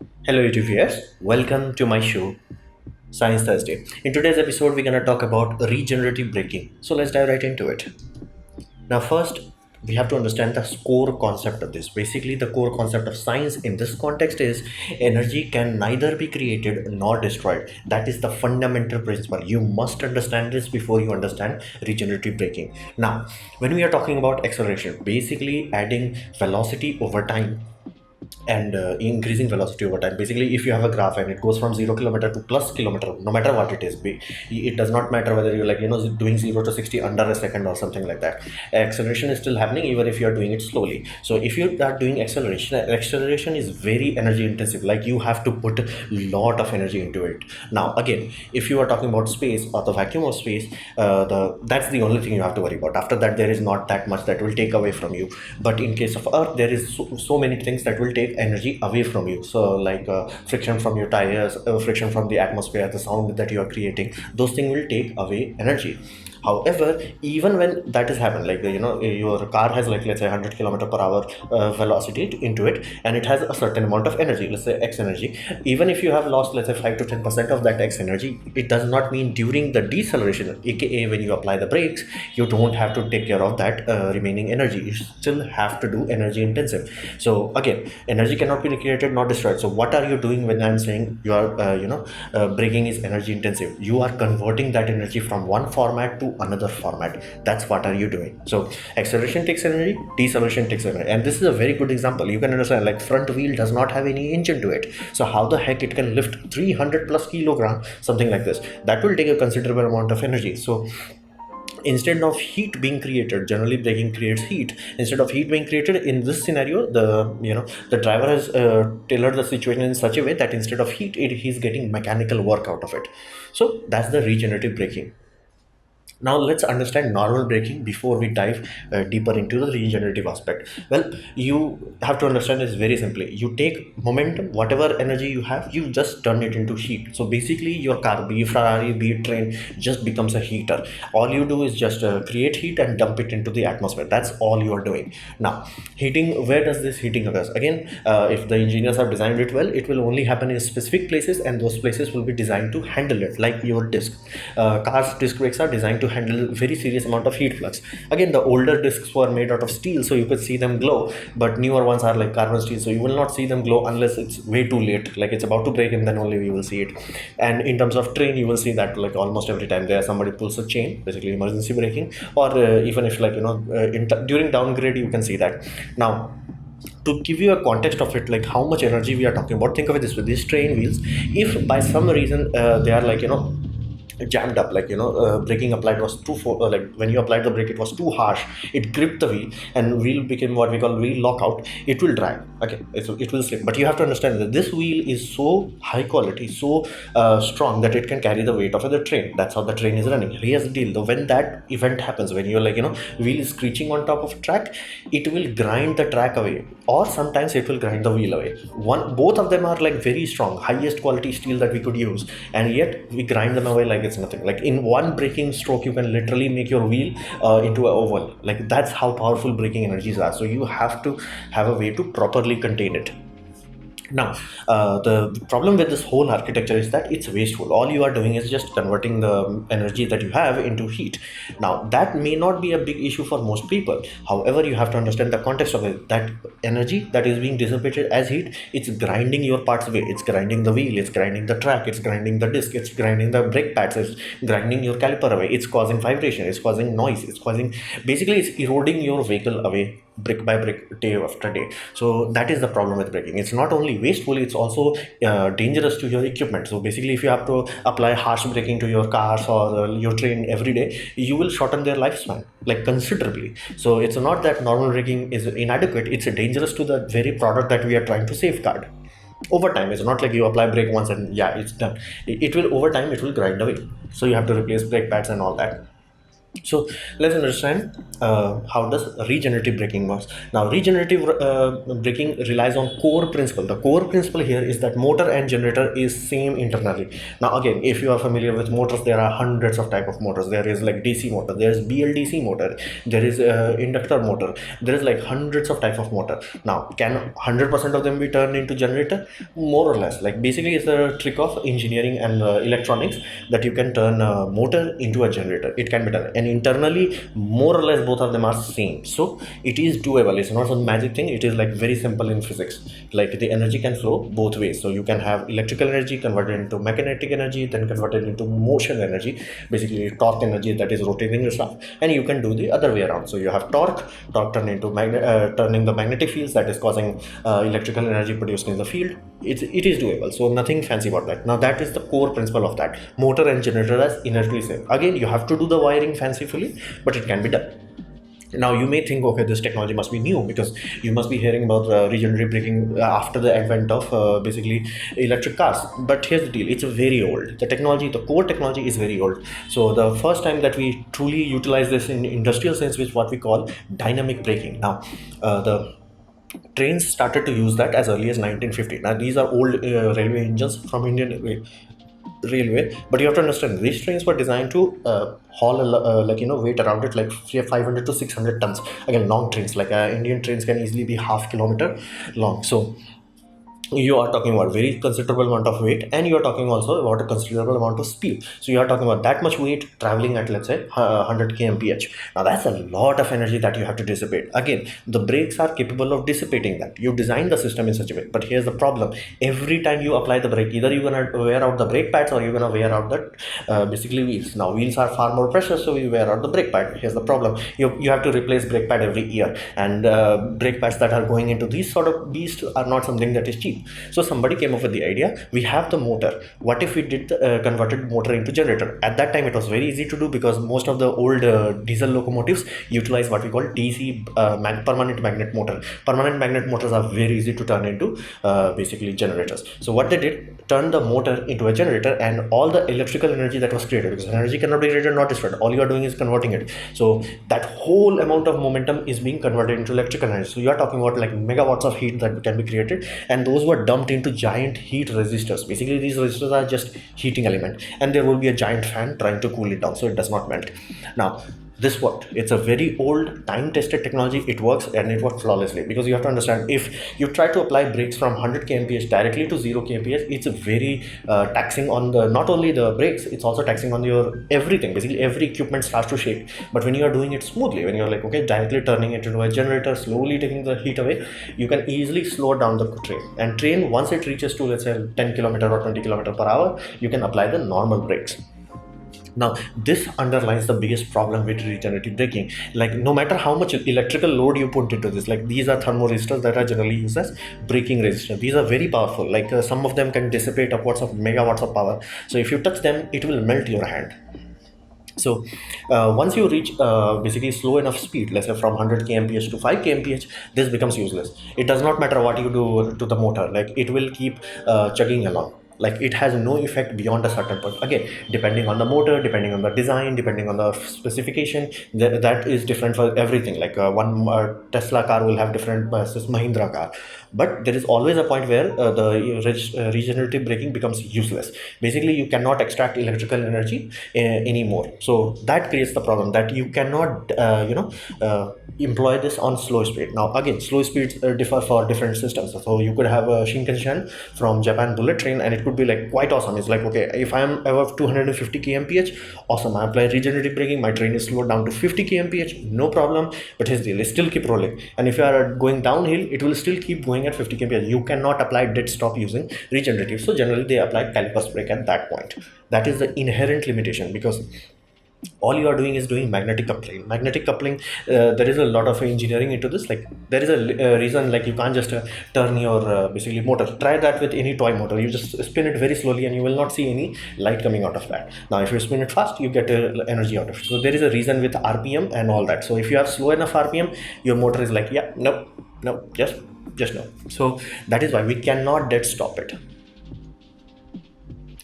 Hello YouTube viewers, welcome to my show Science Thursday. In today's episode we're going to talk about regenerative braking. So let's dive right into it. Now first we have to understand the core concept of this. Basically the core concept of science in this context is energy can neither be created nor destroyed. That is the fundamental principle. You must understand this before you understand regenerative braking. Now when we are talking about acceleration, basically adding velocity over time and increasing velocity over time. Basically if you have a graph and it goes from 0 kilometer to plus kilometer, no matter what it is, it does not matter whether you're doing 0 to 60 under a second or something like that. Acceleration is still happening even if you are doing it slowly. So if you are doing acceleration is very energy intensive. Like you have to put a lot of energy into it. Now again, if you are talking about space or the vacuum of space, that's the only thing you have to worry about. After that there is not that much that will take away from you. But in case of earth, there is so many things that will take energy away from you. So like friction from your tires, friction from the atmosphere, the sound that you are creating, those things will take away energy. However, even when that is happening, like your car has, like, let's say 100 kilometer per hour velocity into it, and it has a certain amount of energy, let's say x energy. Even if you have lost, let's say 5 to 10% of that x energy, it does not mean during the deceleration, aka when you apply the brakes, you don't have to take care of that remaining energy. You still have to do energy intensive. So again, energy cannot be created nor destroyed. So what are you doing when I'm saying you are braking is energy intensive? You are converting that energy from one format to another format. That's what are you doing. So acceleration takes energy, deceleration takes energy, and this is a very good example. You can understand, like, front wheel does not have any engine to it, so how the heck it can lift 300 plus kilogram, something like this? That will take a considerable amount of energy. So instead of heat being created, generally braking creates heat. Instead of heat being created in this scenario, the driver has tailored the situation in such a way that instead of heat, he's getting mechanical work out of it. So that's the regenerative braking. Now let's understand normal braking before we dive deeper into the regenerative aspect. Well, you have to understand this very simply. You take momentum, whatever energy you have, you just turn it into heat. So basically your car, be it Ferrari, be it train, just becomes a heater. All you do is just create heat and dump it into the atmosphere. That's all you are doing. Now heating, where does this heating occurs? Again, if the engineers have designed it well, it will only happen in specific places, and those places will be designed to handle it, like your disc. Cars disc brakes are designed to handle very serious amount of heat flux. Again, the older discs were made out of steel, so you could see them glow, but newer ones are like carbon steel, so you will not see them glow unless it's way too late, like it's about to break, and then only you will see it. And in terms of train, you will see that like almost every time there somebody pulls a chain, basically emergency braking, or even if during downgrade, you can see that. Now to give you a context of it, like how much energy we are talking about, think of it this way: these train wheels, if by some reason they are jammed up, braking applied was too like when you applied the brake, it was too harsh, it gripped the wheel, and wheel became what we call wheel lockout. It will drag, okay, it will slip. But you have to understand that this wheel is so high quality, so strong, that it can carry the weight of the train. That's how the train is running. Here's the deal though: when that event happens, when you're wheel is screeching on top of a track, it will grind the track away, or sometimes it will grind the wheel away. Both of them are like very strong, highest quality steel that we could use, and yet we grind them away like it's nothing. Like in one braking stroke, you can literally make your wheel into an oval. Like that's how powerful braking energies are. So you have to have a way to properly contain it. Now, the problem with this whole architecture is that it's wasteful. All you are doing is just converting the energy that you have into heat. Now, that may not be a big issue for most people. However, you have to understand the context of it. That energy that is being dissipated as heat, it's grinding your parts away. It's grinding the wheel, it's grinding the track, it's grinding the disc, it's grinding the brake pads, it's grinding your caliper away. It's causing vibration, it's causing noise, basically, it's eroding your vehicle away brick by brick, day after day. So that is the problem with braking. It's not only wasteful, it's also dangerous to your equipment. So basically, if you have to apply harsh braking to your cars or your train every day, you will shorten their lifespan like considerably. So it's not that normal braking is inadequate, it's dangerous to the very product that we are trying to safeguard. Over time, it's not like you apply brake once and yeah, it's done. It will, over time, it will grind away, so you have to replace brake pads and all that. So let's understand how does regenerative braking works. Now, regenerative braking relies on core principle. The core principle here is that motor and generator is same internally. Now, again, if you are familiar with motors, there are hundreds of type of motors. There is like DC motor, there is BLDC motor, there is inductor motor, there is like hundreds of type of motor. Now, can 100% of them be turned into generator? More or less. Like basically, it's a trick of engineering and electronics that you can turn a motor into a generator. It can be done, and internally, more or less, both of them are same. So it is doable. It's not some magic thing. It is like very simple in physics. Like the energy can flow both ways. So you can have electrical energy converted into magnetic energy, then converted into motion energy, basically torque energy that is rotating the stuff, and you can do the other way around. So you have torque turned into turning the magnetic fields that is causing electrical energy produced in the field. It is doable. So nothing fancy about that. Now that is the core principle of that. Motor and generator as inertly same. Again, you have to do the wiring fancifully, but it can be done. Now you may think, okay, this technology must be new because you must be hearing about regenerative braking after the advent of basically electric cars. But here's the deal: it's very old. The technology, the core technology, is very old. So the first time that we truly utilize this in industrial sense is what we call dynamic braking. Now, the trains started to use that as early as 1950. Now these are old railway engines from Indian Railway, but you have to understand these trains were designed to haul weight around it like 500 to 600 tons. Again, long trains, like Indian trains can easily be half kilometer long. So you are talking about very considerable amount of weight, and you are talking also about a considerable amount of speed. So you are talking about that much weight traveling at, let's say, 100 kmph. Now that's a lot of energy that you have to dissipate. Again, the brakes are capable of dissipating that. You design the system in such a way, but here's the problem: every time you apply the brake, either you're gonna wear out the brake pads or you're gonna wear out the basically wheels. Now wheels are far more precious, so you wear out the brake pad. Here's the problem: you have to replace brake pad every year, and brake pads that are going into these sort of beasts are not something that is cheap. So somebody came up with the idea: we have the motor, what if we did the converted motor into generator? At that time it was very easy to do because most of the old diesel locomotives utilize what we call DC permanent magnet motor. Permanent magnet motors are very easy to turn into basically generators. So what they did, turn the motor into a generator, and all the electrical energy that was created, because energy cannot be created, not destroyed, all you are doing is converting it. So that whole amount of momentum is being converted into electrical energy. So you are talking about like megawatts of heat that can be created, and those were dumped into giant heat resistors. Basically these resistors are just heating element, and there will be a giant fan trying to cool it down so it does not melt. Now this worked. It's a very old, time-tested technology. It works, and it worked flawlessly, because you have to understand, if you try to apply brakes from 100 kmph directly to 0 kmph, it's very taxing on the, not only the brakes, it's also taxing on your everything. Basically every equipment starts to shake. But when you are doing it smoothly, when you're like, okay, directly turning it into a generator, slowly taking the heat away, you can easily slow down the train. And train, once it reaches to, let's say, 10 kilometer or 20 kilometer per hour, you can apply the normal brakes. Now this underlines the biggest problem with regenerative braking. Like, no matter how much electrical load you put into this, like these are thermoresistors that are generally used as braking resistors. These are very powerful. Like some of them can dissipate upwards of megawatts of power. So if you touch them, it will melt your hand. So once you reach basically slow enough speed, let's say from 100 kmph to 5 kmph, this becomes useless. It does not matter what you do to the motor, like it will keep chugging along. Like it has no effect beyond a certain point. Again, depending on the motor, depending on the design, depending on the specification, that is different for everything. Like one Tesla car will have different versus Mahindra car. But there is always a point where the regenerative braking becomes useless. Basically you cannot extract electrical energy anymore. So that creates the problem that you cannot employ this on slow speed. Now again, slow speeds differ for different systems. So you could have a Shinkansen from Japan bullet train, and it could be like quite awesome. It's like, okay, if I am above 250 kmph, awesome, I apply regenerative braking, my train is slowed down to 50 kmph, no problem. But his deal is still keep rolling, and if you are going downhill, it will still keep going at 50 kmph. You cannot apply dead stop using regenerative. So generally they apply calipers brake at that point. That is the inherent limitation, because all you are doing is doing magnetic coupling. There is a lot of engineering into this. Like there is a reason, like you can't just turn your basically motor. Try that with any toy motor. You just spin it very slowly and you will not see any light coming out of that. Now if you spin it fast, you get energy out of it. So there is a reason with RPM and all that. So if you have slow enough RPM, your motor is like, yeah, no, just no. So that is why we cannot dead stop it.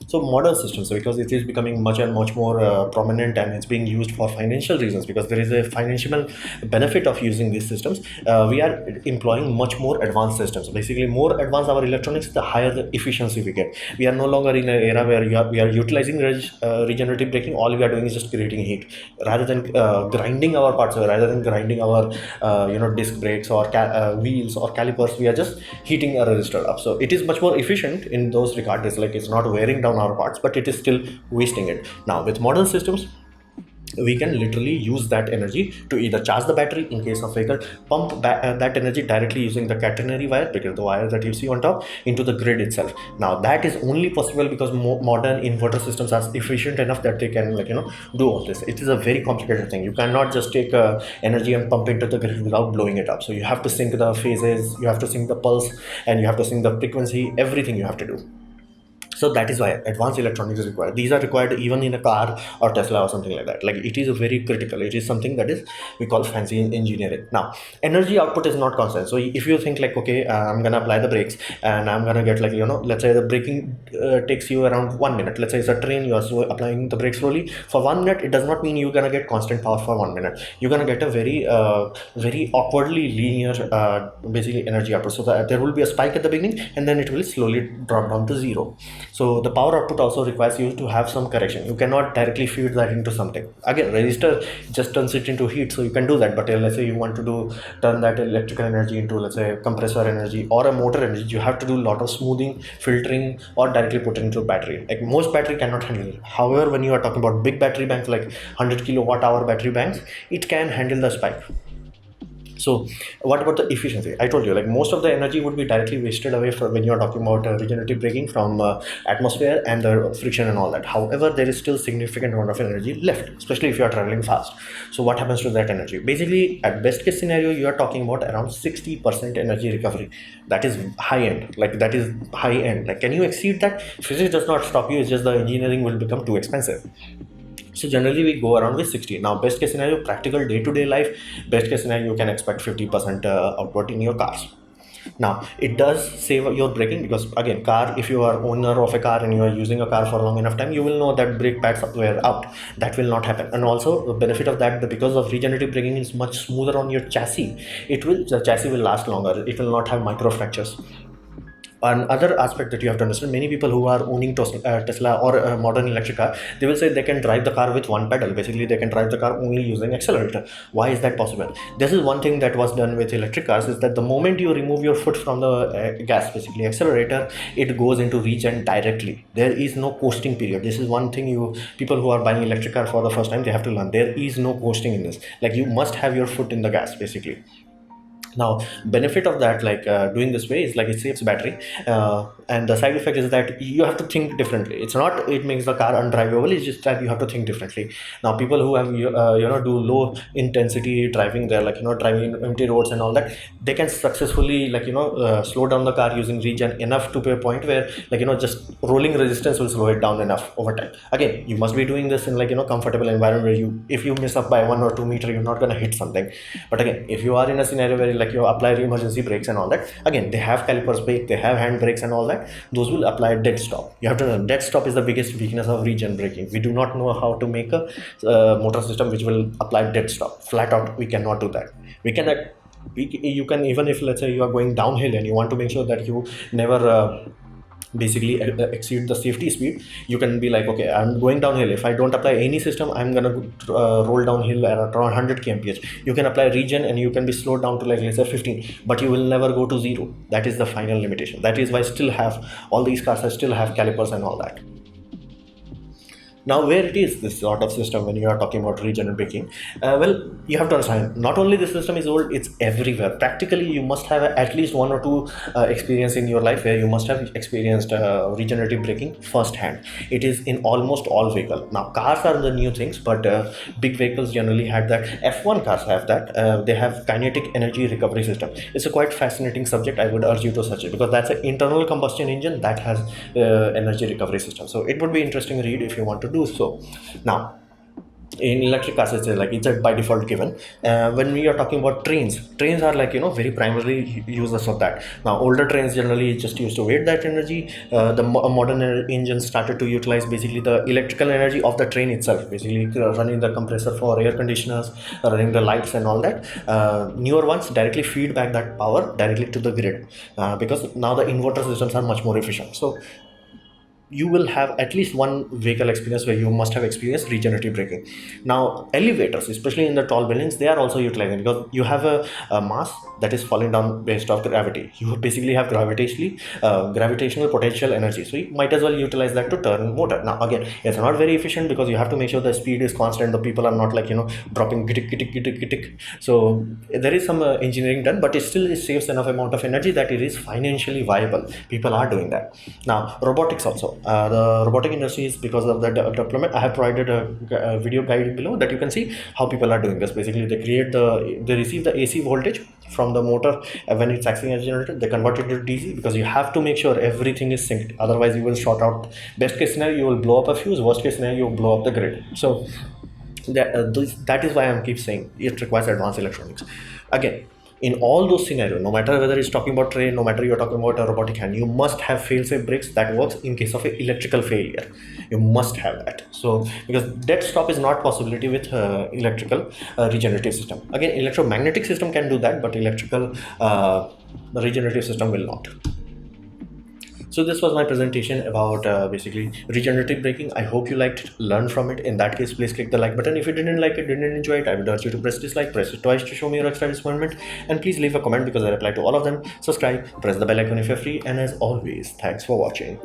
So modern systems, because it is becoming much and much more prominent, and it's being used for financial reasons, because there is a financial benefit of using these systems. We are employing much more advanced systems. Basically, more advanced our electronics, the higher the efficiency we get. We are no longer in an era where we are utilizing regenerative braking. All we are doing is just creating heat, rather than grinding our parts, rather than grinding our disc brakes or wheels or calipers. We are just heating a resistor up. So it is much more efficient in those regards. It's like it's not wearing down our parts, but it is still wasting it. Now with modern systems, we can literally use that energy to either charge the battery in case of vehicle, pump that energy directly using the catenary wire, because the wire that you see on top, into the grid itself. Now that is only possible because modern inverter systems are efficient enough that they can do all this. It is a very complicated thing. You cannot just take energy and pump into the grid without blowing it up. So you have to sync the phases, you have to sync the pulse, and you have to sync the frequency. Everything you have to do. So that is why advanced electronics is required. These are required even in a car or Tesla or something like that. Like, it is a very critical. It is something that is, we call fancy engineering. Now energy output is not constant. So if you think like, okay, I'm gonna apply the brakes and I'm gonna get, like, let's say the braking takes you around 1 minute. Let's say it's a train, you are applying the brakes slowly for 1 minute. It does not mean you're gonna get constant power for 1 minute. You're gonna get a very awkwardly linear basically energy output. So that there will be a spike at the beginning, and then it will slowly drop down to zero. So the power output also requires you to have some correction. You cannot directly feed that into something. Again, resistor just turns it into heat, so you can do that. But let's say you want to turn that electrical energy into, let's say, compressor energy or a motor energy, you have to do a lot of smoothing, filtering, or directly put it into a battery. Like, most battery cannot handle it. However, when you are talking about big battery banks, like 100 kilowatt hour battery banks, it can handle the spike. So what about the efficiency? I told you, like, most of the energy would be directly wasted away from when you're talking about regenerative braking from atmosphere and the friction and all that. However, there is still significant amount of energy left, especially if you are traveling fast. So what happens to that energy? Basically, at best case scenario, you are talking about around 60% energy recovery. That is high end. Like, that is high end. Like, can you exceed that? Physics does not stop you. It's just the engineering will become too expensive. So generally we go around with 60. Now best case scenario, practical day-to-day life, best case scenario, you can expect 50% output in your cars. Now it does save your braking, because again, car, if you are owner of a car and you are using a car for a long enough time, you will know that brake pads were out. That will not happen. And also the benefit of that, because of regenerative braking is much smoother on your chassis, the chassis will last longer. It will not have micro fractures. Another aspect that you have to understand, many people who are owning Tesla or a modern electric car, they will say they can drive the car with one pedal. Basically, they can drive the car only using accelerator. Why is that possible? This is one thing that was done with electric cars, is that the moment you remove your foot from the gas, basically accelerator, it goes into regen directly. There is no coasting period. This is one thing people who are buying electric car for the first time, they have to learn. There is no coasting in this. Like, you must have your foot in the gas, basically. Now benefit of that, like doing this way, is like it saves battery, and the side effect is that you have to think differently. It's not it makes the car undrivable, it's just that you have to think differently. Now people who have do low intensity driving, they're like driving empty roads and all that, they can successfully slow down the car using regen enough to a point where just rolling resistance will slow it down enough over time. Again, you must be doing this in comfortable environment where if you miss up by 1 or 2 meters, you're not going to hit something. But again, if you are in a scenario where you apply emergency brakes and all that, again, they have calipers brake, they have hand brakes and all that, those will apply dead stop. You have to know dead stop is the biggest weakness of regen braking. We do not know how to make a motor system which will apply dead stop flat out. We cannot do that. You can, even if let's say you are going downhill and you want to make sure that you never basically exceed the safety speed, you can be like, okay, I'm going downhill. If I don't apply any system, I'm gonna roll downhill at around 100 kmph. You can apply regen and you can be slowed down to let's say 15, but you will never go to zero. That is the final limitation. That is why all these cars still have calipers and all that. Now, where it is this sort of system when you are talking about regenerative braking? Well, you have to understand, not only the system is old, it's everywhere. Practically, you must have at least 1 or 2 experience in your life where you must have experienced regenerative braking firsthand. It is in almost all vehicles. Now, cars are the new things, but big vehicles generally had that. F1 cars have that. They have kinetic energy recovery system. It's a quite fascinating subject. I would urge you to search it, because that's an internal combustion engine that has energy recovery system. So it would be interesting read if you want to do so. Now, In electric cars it's like it's a by default given. When we are talking about trains are like very primarily users of that. Now older trains generally just used to wait that energy. Modern engines started to utilize basically the electrical energy of the train itself, basically running the compressor for air conditioners, running the lights and all that. Newer ones directly feed back that power directly to the grid, because now the inverter systems are much more efficient. So you will have at least one vehicle experience where you must have experienced regenerative braking. Now elevators, especially in the tall buildings, they are also utilizing, because you have a mass that is falling down based off gravity. You basically have gravitational potential energy, so you might as well utilize that to turn motor. Now again, it's not very efficient because you have to make sure the speed is constant, the people are not like dropping gitik gitik gitik gitik. So there is some engineering done, but it saves enough amount of energy that it is financially viable. People are doing that. Now robotics also, the robotic industry is, because of the deployment, I have provided a video guide below that you can see how people are doing this. Basically they receive the AC voltage from the motor, when it's acting as a generator, they convert it to DC, because you have to make sure everything is synced, otherwise you will short out. Best case scenario, you will blow up a fuse. Worst case scenario, you will blow up the grid. So that is why I keep saying it requires advanced electronics. Again, in all those scenarios, no matter whether it's talking about train, no matter you're talking about a robotic hand, you must have fail-safe brakes that works in case of an electrical failure. You must have that. So because dead stop is not possibility with electrical regenerative system. Again, electromagnetic system can do that, but electrical regenerative system will not. So this was my presentation about basically regenerative braking. I hope you liked it, learned from it. In that case, please click the like button. If you didn't like it, didn't enjoy it, I would urge you to press dislike, press it twice to show me your extra disappointment, and please leave a comment because I reply to all of them. Subscribe, press the bell icon if you're free, and as always, thanks for watching.